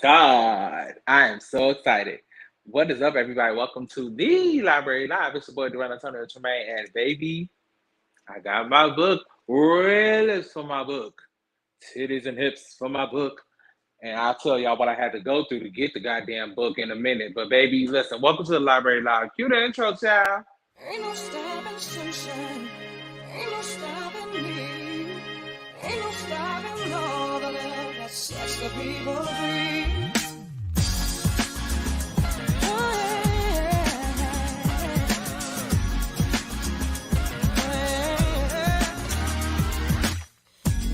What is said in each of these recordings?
God. I am so excited. What is up, everybody? Welcome to the Library Live. It's your boy, Duran Antonio Tremaine, and baby, I got my book. Really for my book. Titties and hips for my book. And I'll tell y'all what I had to go through to get the goddamn book in a minute. But baby, listen, welcome to the Library Live. Cue the intro, child. Ain't no stopping sunshine, ain't no stopping me, ain't no stopping all the love that sets the people free. Oh, yeah.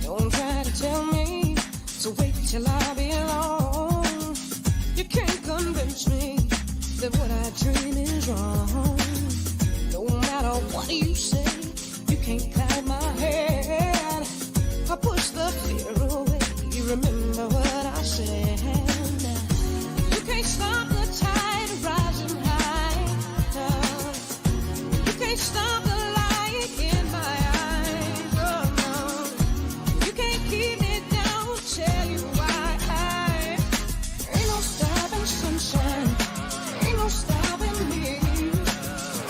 Don't try to tell me to wait till I belong. You can't convince me that what I dream is wrong. No matter what you say, you can't cloud my head. I push the fear away. You remember what I said. You can't stop the tide rising high. No. You can't stop the light in my eyes. Oh no. You can't keep me down. Tell you why. Ain't no stopping sunshine. Ain't no stopping me.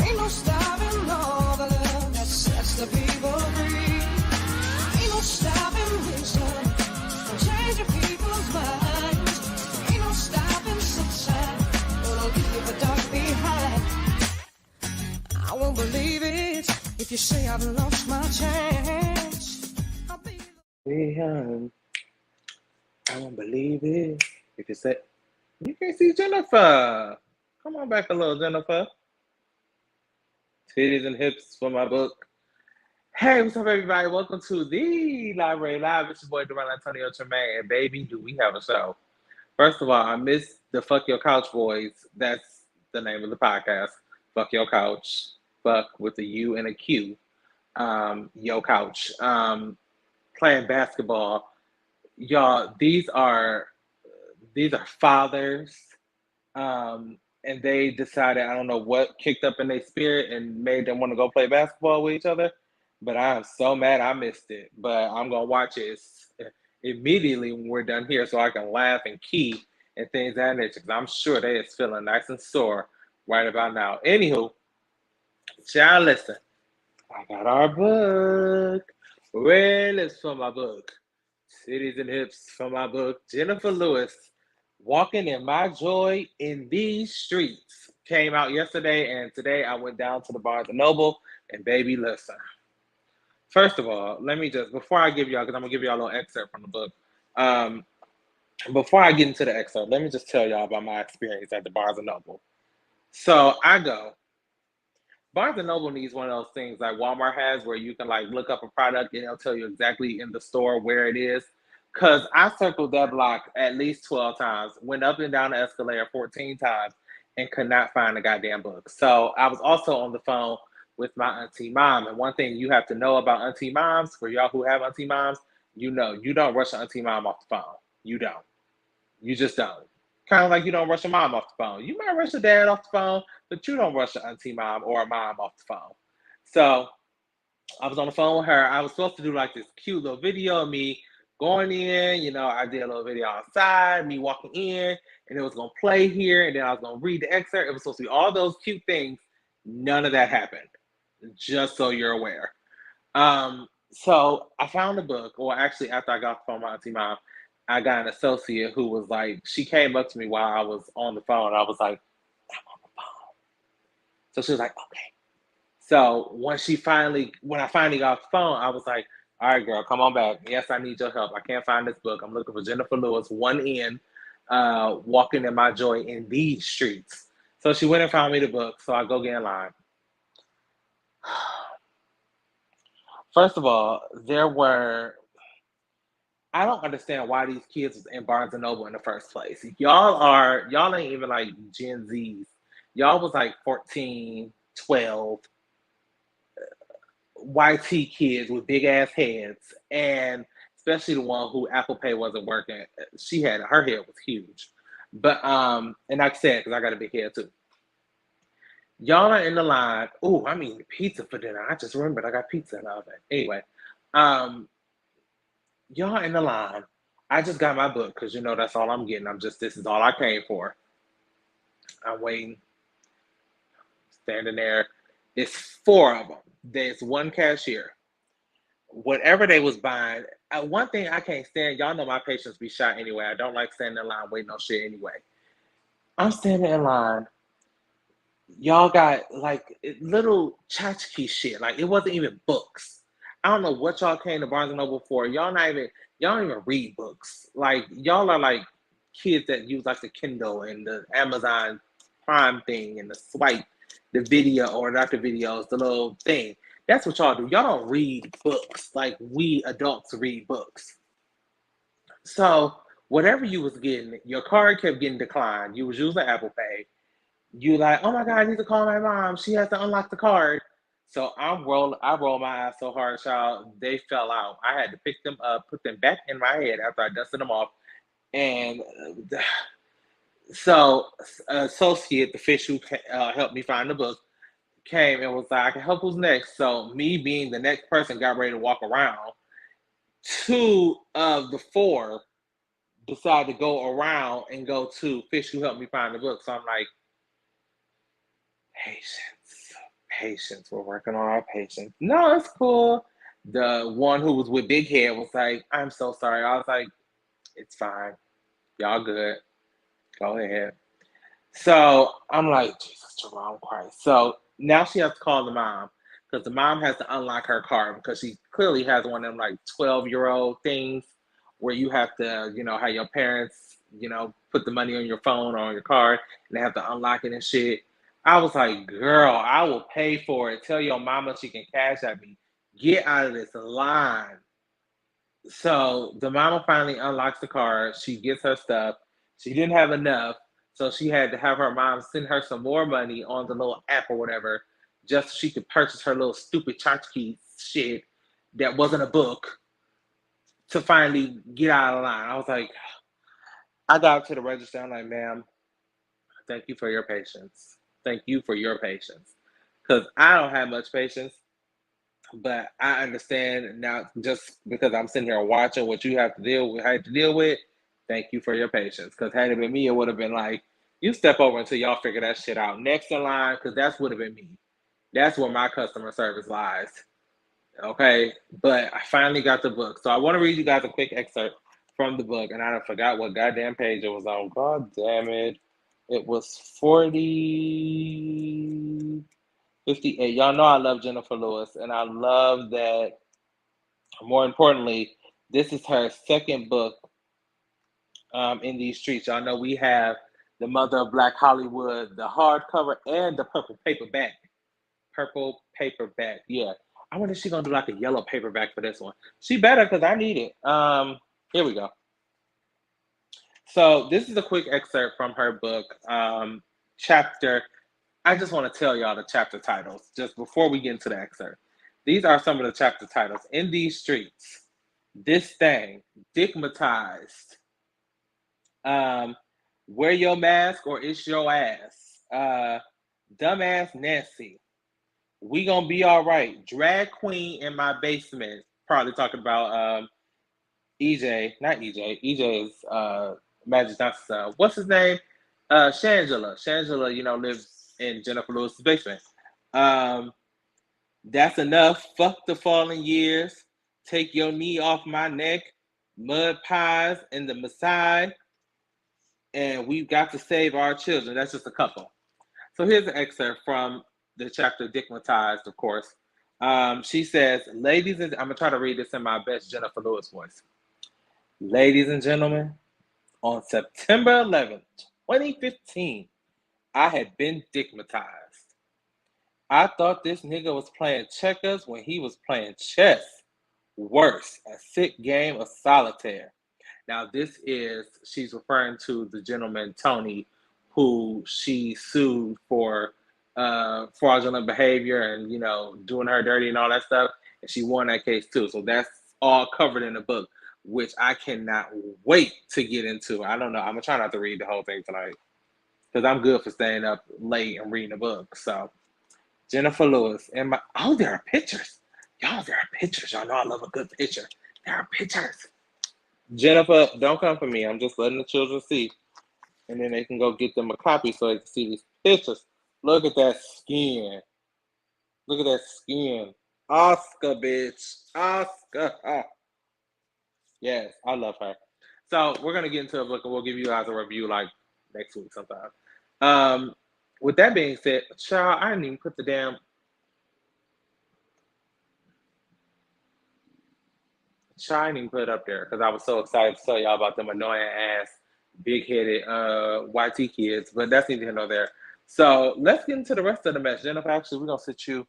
Ain't no stopping all the love that sets the people free. Ain't no stopping wisdom from changing people's minds. Ain't no stopping sunshine gonna leave the dark behind. I won't believe it if you say I've lost my chance. I'll be I won't believe it. If you said, you can't see Jennifer. Come on back a little, Jennifer. Titties and hips for my book. Hey, what's up, everybody? Welcome to the Library Live. It's your boy, Duran Antonio Tremaine. And baby, do we have a show. First of all, I missed the Fuck Your Couch Boys. That's the name of the podcast. Fuck Your Couch. Fuck with a U and a Q. Yo Couch. Playing basketball. Y'all, these are fathers. And they decided, I don't know what kicked up in their spirit and made them want to go play basketball with each other. But I am so mad I missed it. But I'm going to watch it immediately when we're done here so I can laugh and key and things of that nature. Because I'm sure they is feeling nice and sore right about now. Anywho, child, listen. I got our book. Well, it's for my book. Titties and hips for my book. Jenifer Lewis. Walking in My Joy in These Streets came out yesterday, and today I went down to the Barnes & Noble, and baby, listen. First of all, let me just, before I give y'all, because I'm going to give y'all a little excerpt from the book, before I get into the excerpt, let me just tell y'all about my experience at the Barnes & Noble. So I go. Barnes & Noble needs one of those things like Walmart has where you can like look up a product and it'll tell you exactly in the store where it is. Because I circled that block at least 12 times, went up and down the escalator 14 times, and could not find the goddamn book. So I was also on the phone with my auntie mom. And one thing you have to know about auntie moms, for y'all who have auntie moms, you know, you don't rush your auntie mom off the phone. You don't. You just don't. Kind of like you don't rush your mom off the phone. You might rush your dad off the phone, but you don't rush your auntie mom or a mom off the phone. So I was on the phone with her. I was supposed to do like this cute little video of me going in, you know, I did a little video outside, me walking in, and it was going to play here, and then I was going to read the excerpt. It was supposed to be all those cute things. None of that happened, just so you're aware. So I found the book, or actually after I got off the phone with my auntie mom, I got an associate who was like, she came up to me while I was on the phone. I was like, I'm on the phone. So she was like, okay. So when I finally got off the phone, I was like, all right, girl, come on back. Yes, I need your help. I can't find this book. I'm looking for Jenifer Lewis, one in, walking in my joy in these streets. So she went and found me the book. So I go get in line. First of all, I don't understand why these kids was in Barnes & Noble in the first place. Y'all ain't even like Gen Zs. Y'all was like 14, 12, YT kids with big ass heads, and especially the one who Apple Pay wasn't working. Her head was huge. But and like I said, because I got a big head too. Y'all are in the line. Oh, I'm eating pizza for dinner. I just remembered I got pizza in the oven. Anyway, y'all in the line I just got my book because that's all I'm getting. This is all I came for. I'm waiting, standing there. It's four of them. There's one cashier. Whatever they was buying, one thing I can't stand, y'all know my patience be shot anyway. I don't like standing in line waiting on shit anyway. I'm standing in line. Y'all got like little tchotchke shit. Like it wasn't even books. I don't know what y'all came to Barnes and Noble for. Y'all don't even read books. Like y'all are like kids that use like the Kindle and the Amazon Prime thing and the swipe, the video or not the videos, the little thing. That's what y'all do. Y'all don't read books like we adults read books. So whatever you was getting, your card kept getting declined. You was using Apple Pay. You like, oh my God, I need to call my mom. She has to unlock the card. So I rolled my eyes so hard, child, they fell out. I had to pick them up, put them back in my head after I dusted them off. And so associate, the fish who helped me find the book, came and was like, I can help who's next. So me being the next person got ready to walk around. Two of the four decided to go around and go to fish who helped me find the book. So I'm like, patience. We're working on our patience. No, it's cool. The one who was with Big Head was like, I'm so sorry. I was like, it's fine. Y'all good. Go ahead. So I'm like, Jesus, Jerome Christ. So now she has to call the mom because the mom has to unlock her card because she clearly has one of them like 12-year-old things where you have to, have your parents, put the money on your phone or on your card and they have to unlock it and shit. I was like, girl, I will pay for it. Tell your mama she can cash at me. Get out of this line. So the mama finally unlocks the card. She gets her stuff. She didn't have enough. So she had to have her mom send her some more money on the little app or whatever, just so she could purchase her little stupid tchotchke shit that wasn't a book to finally get out of line. I was like, I got up to the register. I'm like, ma'am, thank you for your patience. Thank you for your patience. Because I don't have much patience, but I understand now just because I'm sitting here watching what you have to deal with. Thank you for your patience. Because had it been me, it would have been like, you step over until y'all figure that shit out next in line, because that would have been me. That's where my customer service lies. Okay, but I finally got the book. So I want to read you guys a quick excerpt from the book, and I forgot what goddamn page it was on. God damn it. It was 58. Y'all know I love Jenifer Lewis, and I love that, more importantly, this is her second book in these streets. Y'all know we have The Mother of Black Hollywood, the hardcover, and the purple paperback. Yeah. I wonder if she's going to do like a yellow paperback for this one. She better, because I need it. Here we go. So this is a quick excerpt from her book, chapter. I just want to tell y'all the chapter titles just before we get into the excerpt. These are some of the chapter titles. In These Streets, This Thing, Digmatized, Wear Your Mask or It's Your Ass, Dumbass Nancy, We Gonna Be All Right, Drag Queen in My Basement, probably talking about EJ, not EJ. EJ is Magic Johnson's son. What's his name? Shangela. Shangela, lives in Jenifer Lewis's basement. That's Enough. Fuck the Fallen Years. Take Your Knee Off My Neck. Mud Pies and the Maasai. And We've Got to Save Our Children. That's just a couple. So here's an excerpt from the chapter Digmatized, of course. She says, ladies and I'm going to try to read this in my best Jenifer Lewis voice. Ladies and gentlemen, on September 11th, 2015, I had been digmatized. I thought this nigga was playing checkers when he was playing chess. Worse, a sick game of solitaire. Now, she's referring to the gentleman, Tony, who she sued for fraudulent behavior and, doing her dirty and all that stuff. And she won that case too. So that's all covered in the book, which I cannot wait to get into. I don't know. I'm going to try not to read the whole thing tonight because I'm good for staying up late and reading a book. So, Jenifer Lewis. There are pictures. Y'all, there are pictures. Y'all know I love a good picture. There are pictures. Jennifer, don't come for me. I'm just letting the children see. And then they can go get them a copy so they can see these pictures. Look at that skin. Look at that skin. Oscar, bitch. Oscar. Yes, I love her. So we're gonna get into a book and we'll give you guys a review like next week sometime. With that being said, child, I didn't even put the damn I didn't even put it up there because I was so excited to tell y'all about them annoying ass, big headed YT kids, but that's neither here nor there. So let's get into the rest of the mess. Jennifer, actually we're gonna sit you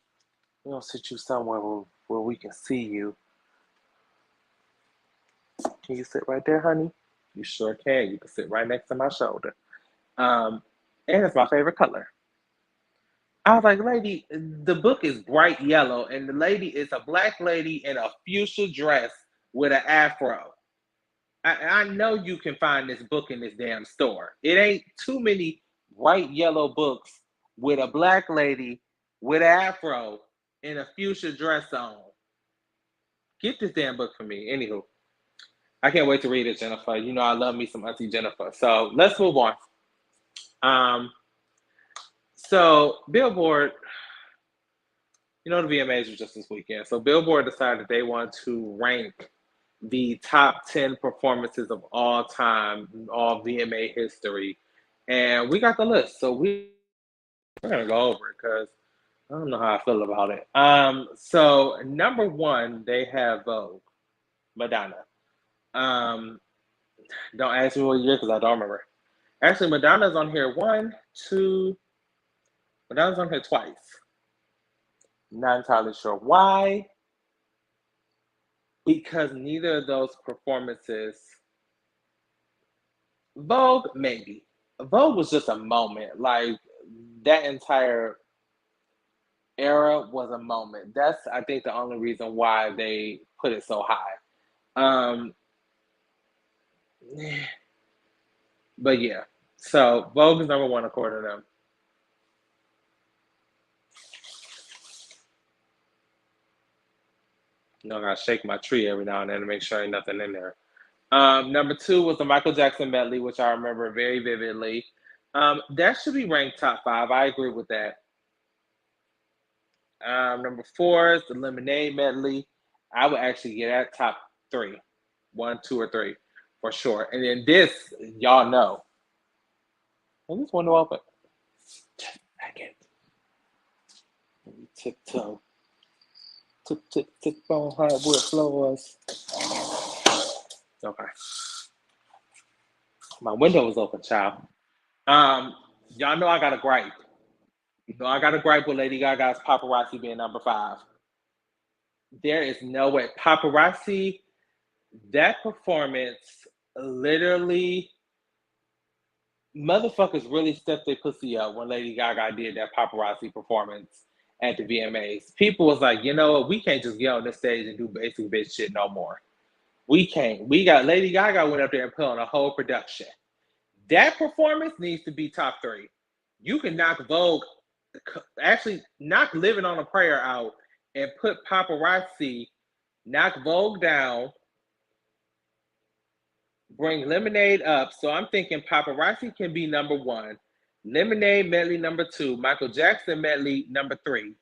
somewhere where we can see you. Can you sit right there, honey? You sure can. You can sit right next to my shoulder. And it's my favorite color. I was like, lady, the book is bright yellow, and the lady is a black lady in a fuchsia dress with an afro. I know you can find this book in this damn store. It ain't too many bright yellow books with a black lady with an afro in a fuchsia dress on. Get this damn book for me. Anywho, I can't wait to read it, Jennifer. You know I love me some Auntie Jennifer. So let's move on. So Billboard, you know the VMAs was just this weekend. So Billboard decided they want to rank the top 10 performances of all time, all VMA history. And we got the list. So we're going to go over it because I don't know how I feel about it. So number one, they have Vogue, Madonna. Don't ask me what year because I don't remember. Actually, Madonna's on here Madonna's on here twice. Not entirely sure why. Because neither of those performances, Vogue, maybe. Vogue was just a moment. Like, that entire era was a moment. That's, I think, the only reason why they put it so high. But yeah. So, Vogue is number one according to them. You know, I gotta shake my tree every now and then to make sure ain't nothing in there. Number two was the Michael Jackson medley, which I remember very vividly. That should be ranked top 5. I agree with that. Number 4 is the Lemonade medley. I would actually get that top 3, 1, 2, or 3 for sure. And then this, y'all know. Is this window open? Just back it. Tiptoe. Tip on hardwood floors. Okay. My window was open, child. Y'all know I got a gripe. You know I got a gripe with Lady Gaga's Paparazzi being number 5. There is no way. Paparazzi, that performance literally, motherfuckers really stepped their pussy up when Lady Gaga did that Paparazzi performance at the VMAs. People was like, you know what, we can't just get on this stage and do basic bitch shit no more. We can't. We got Lady Gaga went up there and put on a whole production. That performance needs to be top 3. You can knock Vogue, actually knock Living on a Prayer out and put Paparazzi, knock Vogue down, bring Lemonade up. So I'm thinking Paparazzi can be number 1, Lemonade medley number 2, Michael Jackson medley number 3.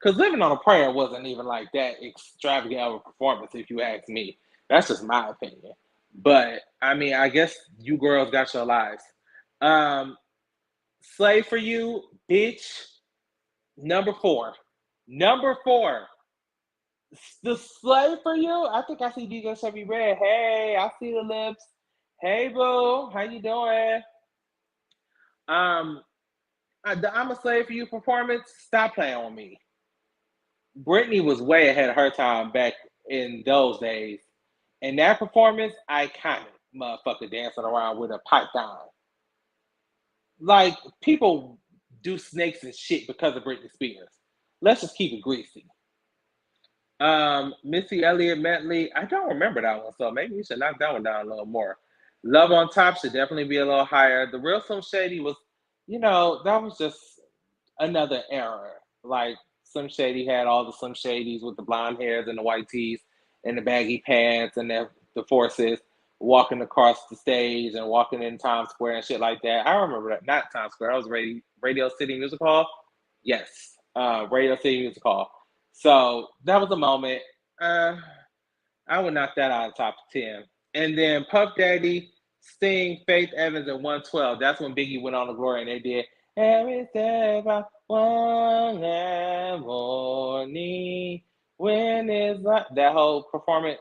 Because Living on a Prayer wasn't even like that extravagant of a performance, if you ask me. That's just my opinion. But, I mean, I guess you girls got your lives. Slave for You, bitch, number 4. Number 4. The Slave for You? I think I see DJ Chevy Red. Hey, I see the lips. Hey, boo. How you doing? The I'm a Slave for You performance, stop playing on me. Britney was way ahead of her time back in those days. And that performance, iconic. Motherfucker dancing around with a pipe down. Like, people do snakes and shit because of Britney Spears. Let's just keep it greasy. Missy Elliott medley, I don't remember that one, so maybe we should knock that one down a little more. Love on Top should definitely be a little higher. The Real Slim Shady was, you know, that was just another era. Like, Slim Shady had all the Slim Shadys with the blonde hairs and the white tees. in the baggy pants and the forces walking across the stage and walking in Times Square and shit like that. I remember that. Not Times Square. That was Radio City Music Hall. Yes, Radio City Music Hall. So that was a moment. I would knock that out of the top 10. And then Puff Daddy, Sting, Faith Evans, and 112. That's when Biggie went on to glory and they did Every Step I Want That Morning. When is that whole performance?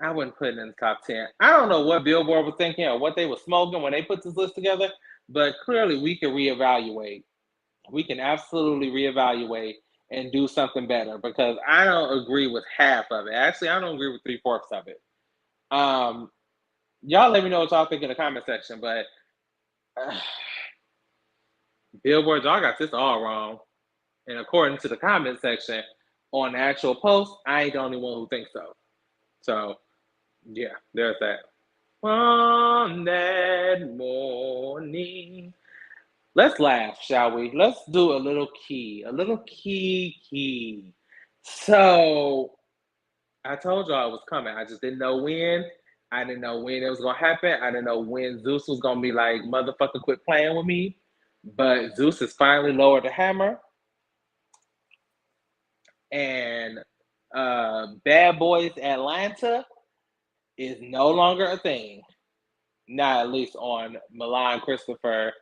I wouldn't put it in the top 10. I don't know what Billboard was thinking or what they were smoking when they put this list together, but clearly we can reevaluate. We can absolutely reevaluate and do something better because I don't agree with half of it. Actually, I don't agree with 3/4 of it. Y'all let me know what y'all think in the comment section, but Billboard, y'all got this all wrong. And according to the comment section on the actual post, I ain't the only one who thinks so. So, yeah, there's that. On that morning. Let's laugh, shall we? Let's do a little key. So, I told y'all it was coming. I just didn't know when. I didn't know when it was going to happen. I didn't know when Zeus was going to be like, motherfucker, quit playing with me. But Zeus has finally lowered the hammer. And Bad Boys Atlanta is no longer a thing. Not at least on Milan Christopher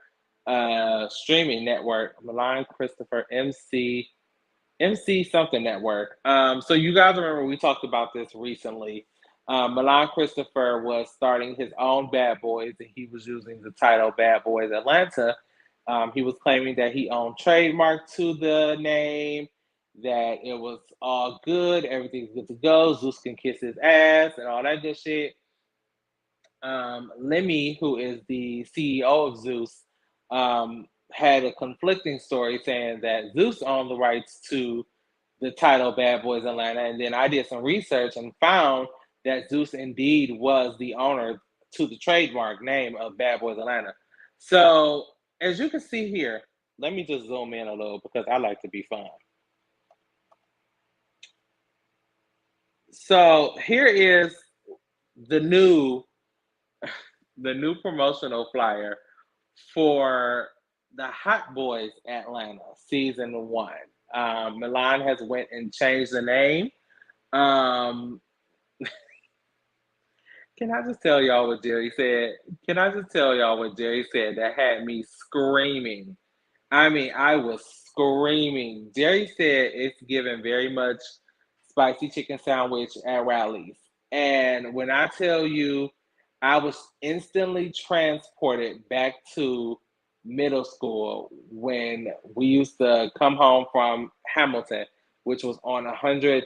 streaming network. Milan Christopher MC something network. So you guys remember we talked about this recently. Milan Christopher was starting his own Bad Boys and he was using the title Bad Boys Atlanta. He was claiming that he owned trademark to the name, that it was all good, everything's good to go, Zeus can kiss his ass and all that good shit. Lemmy, who is the CEO of Zeus, had a conflicting story saying that Zeus owned the rights to the title Bad Boys Atlanta, and then I did some research and found that Zeus indeed was the owner to the trademark name of Bad Boys Atlanta. So, as you can see here, let me just zoom in a little because I like to be fun. So, here is the new promotional flyer for the Hot Boys Atlanta season 1. Milan has went and changed the name. Can I just tell y'all what Jerry said? That had me screaming? I mean, I was screaming. Jerry said it's given very much spicy chicken sandwich at rallies. And when I tell you, I was instantly transported back to middle school when we used to come home from Hamilton, which was on 130th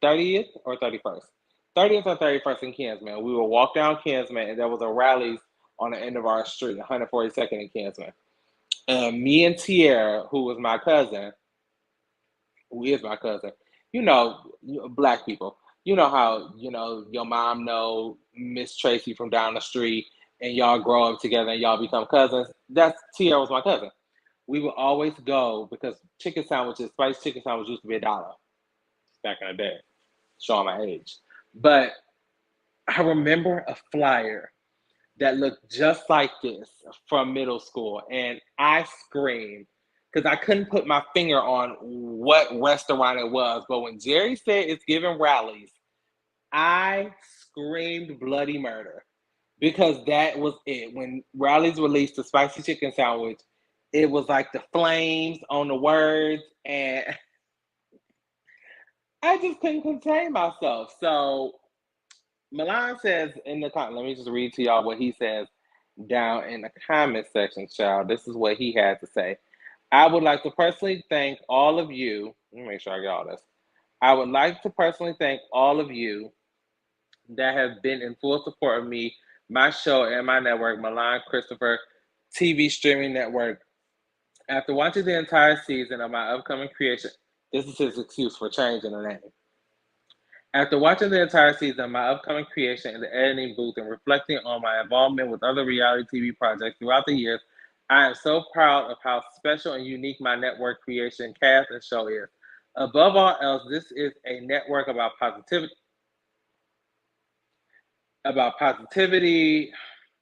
or 31st. 30th or 31st in Kinsman. We would walk down Kinsman and there was a rallies on the end of our street, 142nd in Kinsman. And me and Tierra, who is my cousin, you know, black people, you know how, your mom know Miss Tracy from down the street and y'all grow up together and y'all become cousins. Tierra was my cousin. We would always go because spiced chicken sandwiches used to be $1 back in the day, showing my age. But I remember a flyer that looked just like this from middle school, and I screamed because I couldn't put my finger on what restaurant it was. But when Jerry said it's giving rallies, I screamed bloody murder because that was it. When Rallies released the spicy chicken sandwich, it was like the flames on the words, and I just couldn't contain myself. So Milan says in the comment, let me just read to y'all what he says down in the comment section, child. This is what he had to say. I would like to personally thank all of you. Let me make sure I get all this. I would like to personally thank all of you that have been in full support of me, my show, and my network, Milan Christopher TV streaming network. After watching the entire season of my upcoming creation, this is his excuse for changing the name. After watching the entire season of my upcoming creation in the editing booth and reflecting on my involvement with other reality TV projects throughout the years, I am so proud of how special and unique my network creation, cast, and show is. Above all else, this is a network about positivity,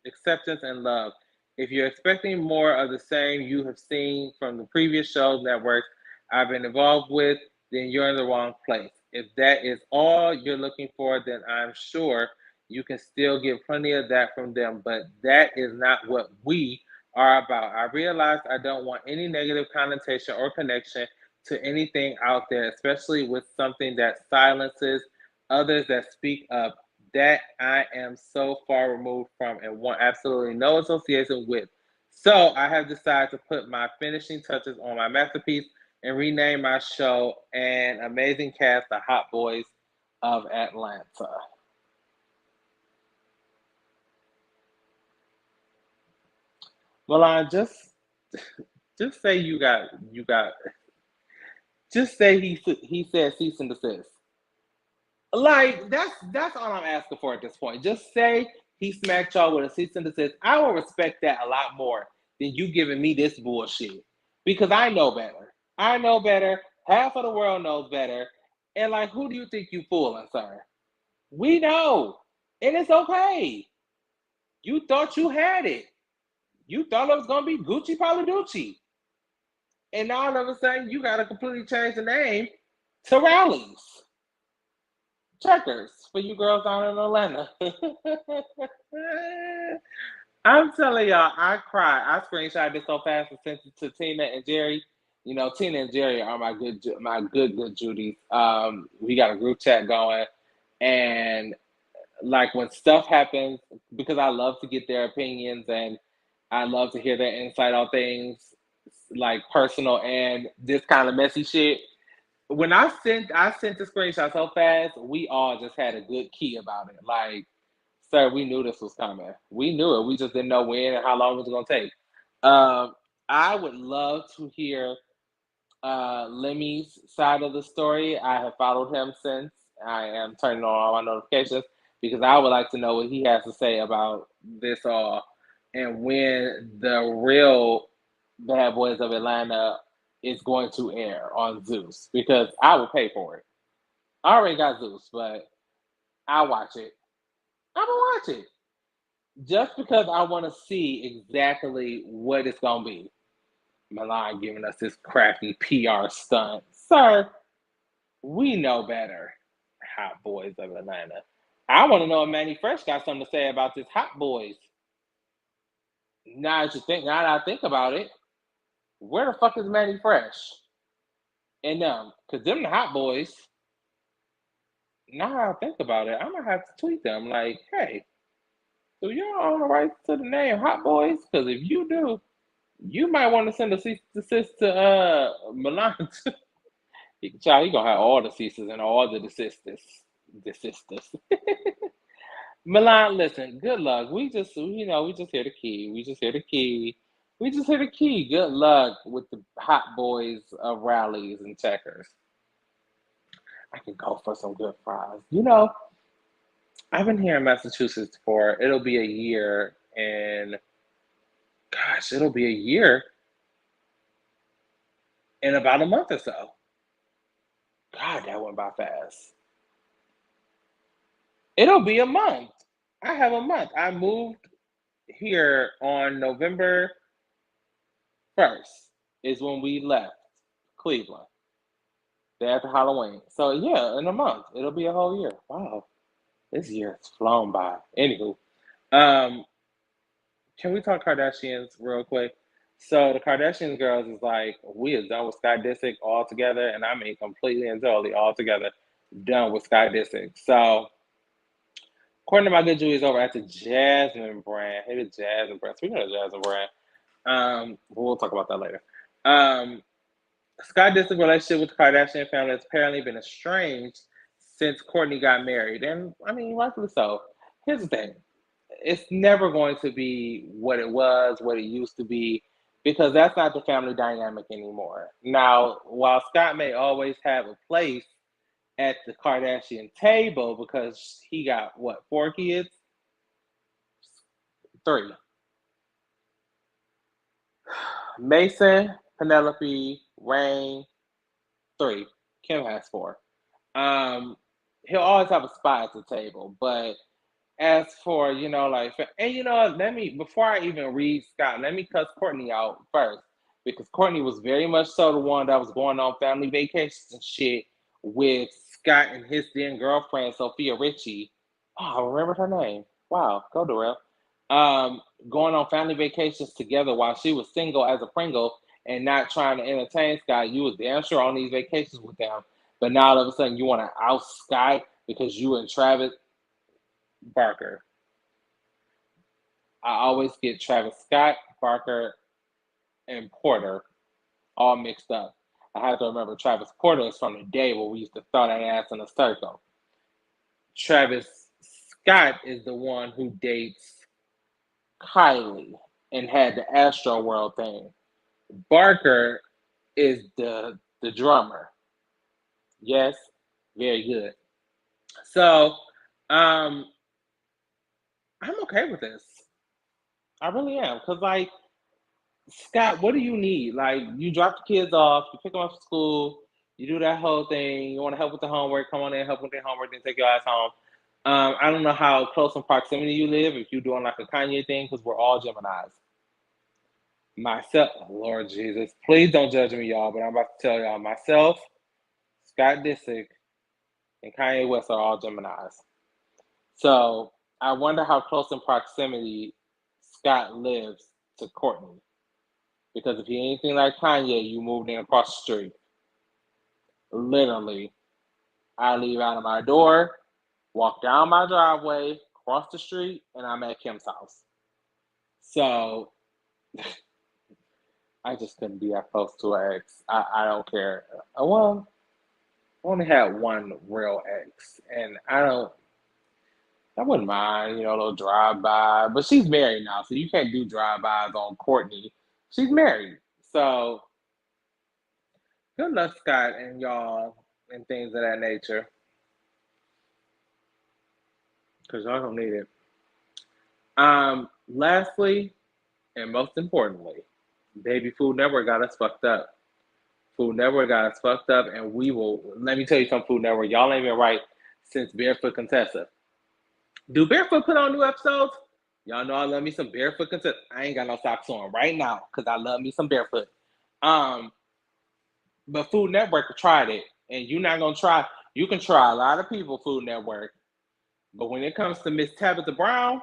acceptance, and love. If you're expecting more of the same you have seen from the previous shows networks I've been involved with, then you're in the wrong place. If that is all you're looking for, then I'm sure you can still get plenty of that from them, but that is not what we are about. I realize I don't want any negative connotation or connection to anything out there, especially with something that silences others that speak up, that I am so far removed from and want absolutely no association with. So I have decided to put my finishing touches on my masterpiece and rename my show An Amazing Cast, the Hot Boys of Atlanta. Milan, just say you got just say he said cease and desist. Like that's all I'm asking for at this point. Just say he smacked y'all with a cease and desist. I will respect that a lot more than you giving me this bullshit because I know better. I know better. Half of the world knows better. And like, who do you think you fooling, sir? We know, and it's okay. You thought you had it. You thought it was gonna be Gucci Paladucci, and now all of a sudden you gotta completely change the name to Rallies. Checkers for you girls down in Atlanta. I'm telling y'all, I cried. I screenshot this so fast and sent it to Tina and Jerry. You know, Tina and Jerry are my good Judies. We got a group chat going, and like when stuff happens, because I love to get their opinions and I love to hear their insight on things, like personal and this kind of messy shit. When I sent the screenshot so fast, we all just had a good key about it. Like, sir, we knew this was coming. We knew it. We just didn't know when and how long it was gonna take. Um, I would love to hear Lemmy's side of the story. I have followed him since. I am turning on all my notifications because I would like to know what he has to say about this all and when the real Bad Boys of Atlanta is going to air on Zeus because I will pay for it. I already got Zeus, but I'll watch it. I'm gonna watch it just because I want to see exactly what it's gonna be. Milan giving us this crappy PR stunt. Sir, we know better. Hot Boys of Atlanta. I want to know if Manny Fresh got something to say about this Hot Boys. Now that I think about it, where the fuck is Manny Fresh? And cause them the Hot Boys. Now that I think about it, I'm gonna have to tweet them like, hey, do y'all own the rights to the name Hot Boys? Cause if you do, you might want to send a cease and desist to Milan. Child, he gonna have all the ceases and all the desisters. Milan, listen, good luck. We just hear the key. We just hear the key. We just hear the key. Good luck with the hot boys of rallies and checkers. I can go for some good fries. I've been here in Massachusetts for it'll be a year, and gosh, it'll be a year in about a month or so. God, that went by fast. It'll be a month. I have a month. I moved here on November 1st is when we left Cleveland. Day after Halloween. So yeah, in a month. It'll be a whole year. Wow. This year has flown by. Anywho. Um, can we talk Kardashians real quick? So the Kardashian girls is like, we are done with Sky Disick altogether, and I mean completely and totally altogether done with Sky Disick. So according to my good Julie's over at the Jasmine brand. Hey, the Jasmine brand. Speaking of the Jasmine brand, we'll talk about that later. Um, Scott Disick's relationship with the Kardashian family has apparently been estranged since Kourtney got married, and I mean, rightfully so. Here's the thing: it's never going to be what it was, what it used to be, because that's not the family dynamic anymore. Now, while Scott may always have a place at the Kardashian table because he got what, 4 kids? Three. Mason, Penelope, Rain, three. Kim has 4. He'll always have a spot at the table, but as for, like, and let me, before I even read Scott, let me cuss Courtney out first, because Courtney was very much so the one that was going on family vacations and shit with Scott and his then girlfriend, Sophia Richie. Oh, I remember her name. Wow, go Darrell. Going on family vacations together while she was single as a Pringle and not trying to entertain Scott. You was damn sure on these vacations with them, but now all of a sudden you want to out Scott because you and Travis Barker. I always get Travis Scott, Barker, and Porter all mixed up. I have to remember Travis Porter is from the day where we used to throw that ass in a circle. Travis Scott is the one who dates Kylie and had the Astro World thing. Barker is the drummer. Yes, very good. So, I'm okay with this. I really am. Because, like, Scott, what do you need? Like, you drop the kids off, you pick them up from school, you do that whole thing, you want to help with the homework, come on in, help with their homework, then take your ass home. I don't know how close in proximity you live, if you're doing like a Kanye thing, because we're all Geminis. Myself, Lord Jesus, please don't judge me, y'all, but I'm about to tell y'all, myself, Scott Disick, and Kanye West are all Geminis. So I wonder how close in proximity Scott lives to Courtney. Because if you're anything like Kanye, you moved in across the street. Literally, I leave out of my door, walk down my driveway, cross the street, and I'm at Kim's house. So I just couldn't be that close to an ex. I don't care. Well, I only had one real ex, and I wouldn't mind, a little drive-by. But she's married now, so you can't do drive-bys on Courtney. She's married. So good luck, Scott, and y'all, and things of that nature. Because y'all don't need it. Lastly, and most importantly, Baby Food Network got us fucked up. Food Network got us fucked up, and we will, let me tell you something, Food Network, y'all ain't been right since Barefoot Contessa. Do Barefoot put on new episodes? Y'all know I love me some Barefoot Contessa. I ain't got no socks on right now, because I love me some Barefoot. But Food Network tried it, and you're not going to try. You can try a lot of people, Food Network, but when it comes to Miss Tabitha Brown,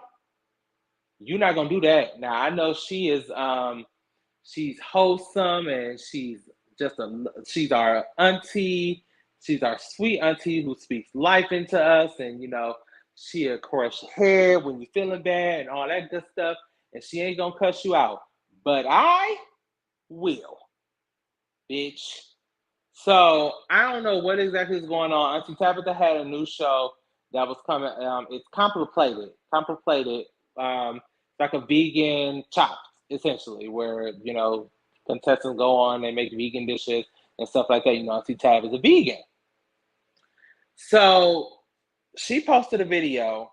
you're not going to do that. Now, I know she is, she's wholesome, and she's our auntie. She's our sweet auntie who speaks life into us, and, she'll crush your head when you're feeling bad and all that good stuff, and she ain't going to cuss you out. But I will, bitch. So I don't know what exactly is going on. Auntie Tabitha had a new show that was coming. It's Contemplated. Like a vegan Chopped, essentially, where contestants go on, they make vegan dishes and stuff like that. Auntie Tab is a vegan. So she posted a video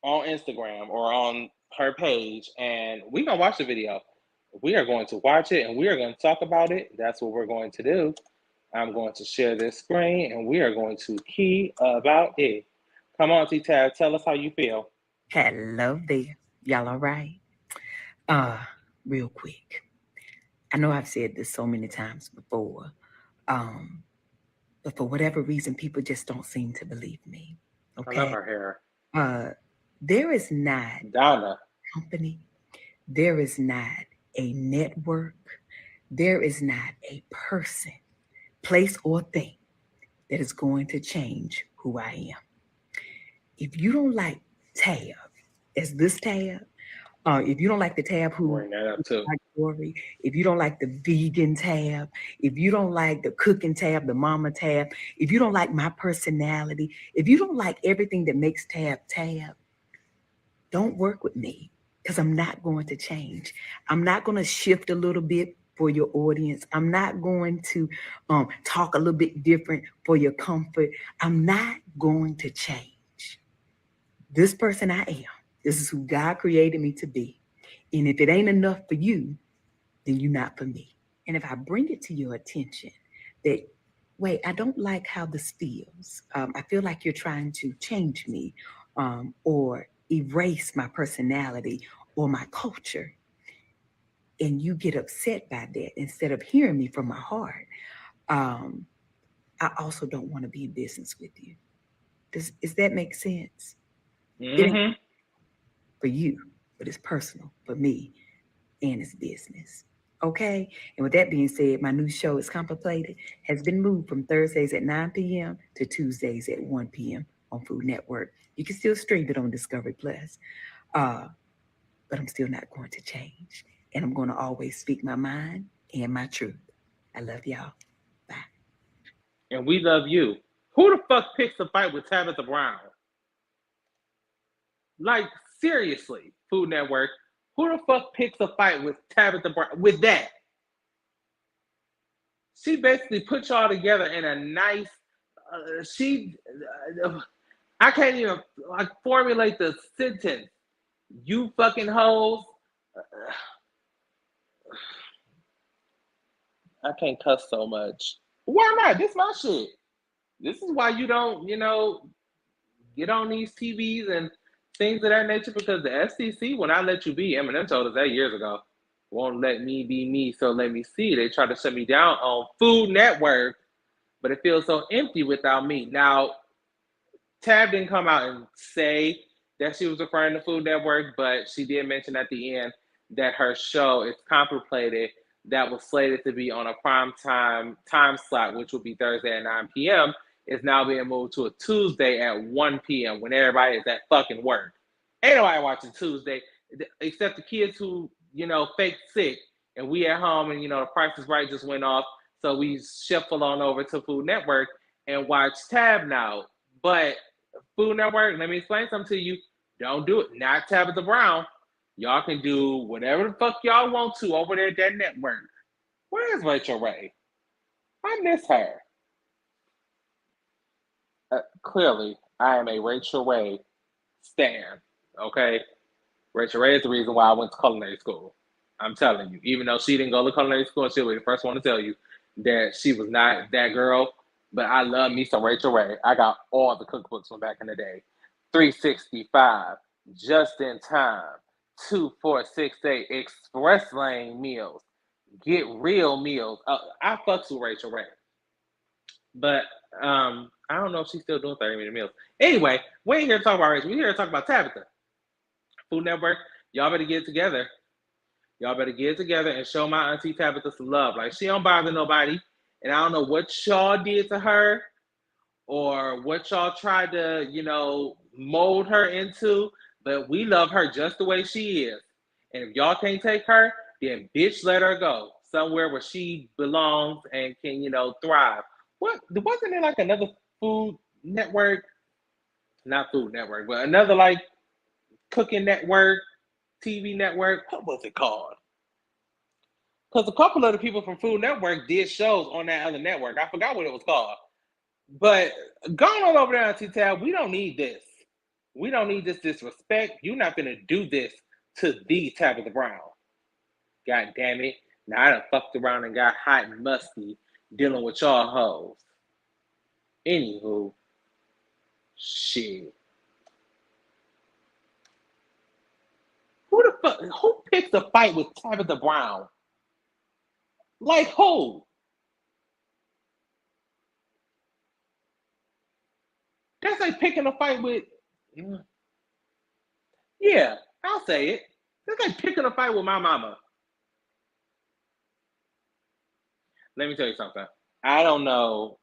on Instagram or on her page, and we're gonna watch the video. We are going to watch it, and we are going to talk about it. That's what we're going to do. I'm going to share this screen, and we are going to key about it. Come on, T-Tab, tell us how you feel. Hello there. Y'all all right? Real quick. I know I've said this so many times before, but for whatever reason, people just don't seem to believe me. Okay? I love her hair. There is not Donna. A company. There is not a network, there is not a person, place, or thing that is going to change who I am. If you don't like Tab, as this Tab, if you don't like the Tab who bring that up too. Story, if you don't like the vegan Tab, if you don't like the cooking Tab, the mama Tab, if you don't like my personality, if you don't like everything that makes Tab, don't work with me. Because I'm not going to change. I'm not going to shift a little bit for your audience. I'm not going to talk a little bit different for your comfort. I'm not going to change. This person I am. This is who God created me to be. And if it ain't enough for you, then you're not for me. And if I bring it to your attention that wait, I don't like how this feels. I feel like you're trying to change me or erase my personality or my culture. And you get upset by that instead of hearing me from my heart. Um, I also don't want to be in business with you. Does that make sense? It ain't Mm-hmm. for you, but it's personal for me and it's business. Okay. And with that being said, my new show is Contemplated has been moved from Thursdays at 9 p.m. to Tuesdays at 1 p.m. on Food Network. You can still stream it on Discovery Plus, uh, but I'm still not going to change. And I'm going to always speak my mind and my truth. I love y'all. Bye. And we love you. Who the fuck picks a fight with Tabitha Brown? Like, seriously, Food Network. Who the fuck picks a fight with Tabitha Brown? With that. She basically put y'all together in a nice, I can't even like formulate the sentence. You fucking hoes. I can't cuss so much. Why not? This is my shit. This is why you don't, get on these TVs and things of that nature, because the FCC will not let you be. Eminem told us that years ago. Won't let me be me, so let me see. They tried to shut me down on Food Network, but it feels so empty without me. Now, Tab didn't come out and say that she was referring to Food Network, but she did mention at the end that her show is Contemplated, that was slated to be on a prime time slot, which would be Thursday at 9 p.m., is now being moved to a Tuesday at 1 p.m. when everybody is at fucking work. Ain't nobody watching Tuesday except the kids who, fake sick, and we at home, and the Price is Right just went off, so we shuffle on over to Food Network and watch Tab now. But Food Network, let me explain something to you. Don't do it. Not Tabitha Brown. Y'all can do whatever the fuck y'all want to over there at that network. Where is Rachel Ray? I miss her. Clearly, I am a Rachel Ray stan. Okay? Rachel Ray is the reason why I went to culinary school. I'm telling you. Even though she didn't go to culinary school, she'll be the first one to tell you that she was not that girl. But I love me some Rachel Ray. I got all the cookbooks from back in the day. 365, Just in Time, 2468, Express Lane meals, Get Real meals. I fucks with Rachel Ray. But I don't know if she's still doing 30-minute meals. Anyway, we ain't here to talk about Rachel. We're here to talk about Tabitha. Food Network, y'all better get it together. Y'all better get it together and show my auntie Tabitha some love. Like, she don't bother nobody. And I don't know what y'all did to her or what y'all tried to, mold her into, but we love her just the way she is. And if y'all can't take her, then bitch, let her go somewhere where she belongs and can, thrive. Wasn't there like another Food Network? Not Food Network, but another like cooking network, TV network. What was it called? Because a couple of the people from Food Network did shows on that other network. I forgot what it was called. But going on over there on T-Tab, we don't need this. We don't need this disrespect. You're not going to do this to the Tabitha Brown. God damn it. Now I done fucked around and got hot and musty dealing with y'all hoes. Anywho, shit. Who picks a fight with Tabitha Brown? Like who? That's like picking a fight with. Yeah, I'll say it. That's like picking a fight with my mama. Let me tell you something. I don't know.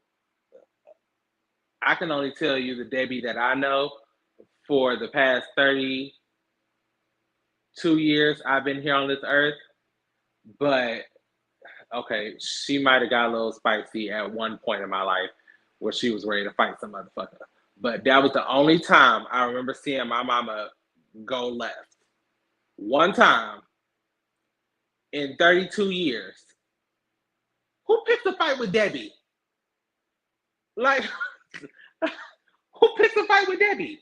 I can only tell you the Debbie that I know for the past 32 years I've been here on this earth. But, okay, she might have got a little spicy at one point in my life where she was ready to fight some motherfucker. But that was the only time I remember seeing my mama go left. One time in 32 years. Who picked a fight with Debbie? Like, who picked a fight with Debbie?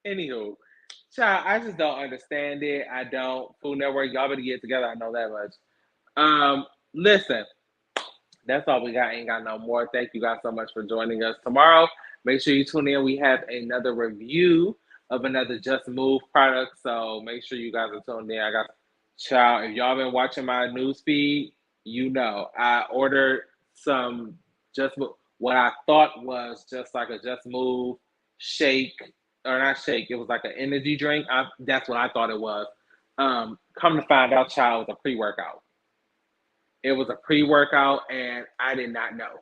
Anywho, child, I just don't understand it. I don't. Food Network, y'all better get together. I know that much. Listen, That's all we got. Ain't got no more. Thank you guys so much for joining us tomorrow. Make sure you tune in. We have another review of another Just Move product. So make sure you guys are tuned in. I got child. If y'all been watching my news feed, you know I ordered some Just Move. What I thought was just like a Just Move shake, or not shake. It was like an energy drink. That's what I thought it was. Come to find out, child, it was a pre-workout. It was a pre-workout, and I did not know.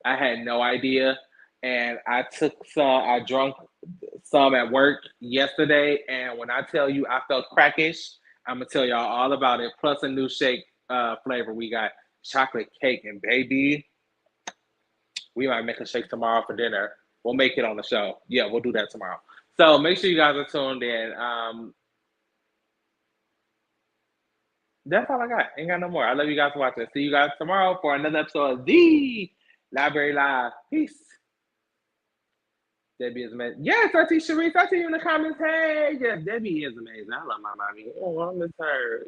I had no idea, and I took some. I drank some at work yesterday, and when I tell you I felt crackish, I'm gonna tell y'all all about it. Plus a new shake flavor. We got chocolate cake, and baby, we might make a shake tomorrow for dinner. We'll make it on the show. Yeah, we'll do that tomorrow. So make sure you guys are tuned in. That's all I got. Ain't got no more. I love you guys for watching. See you guys tomorrow for another episode of The Library Live. Peace. Debbie is amazing. Yes, Auntie Sharice. I see you in the comments. Hey, yes, Debbie is amazing. I love my mommy. Oh, I miss her.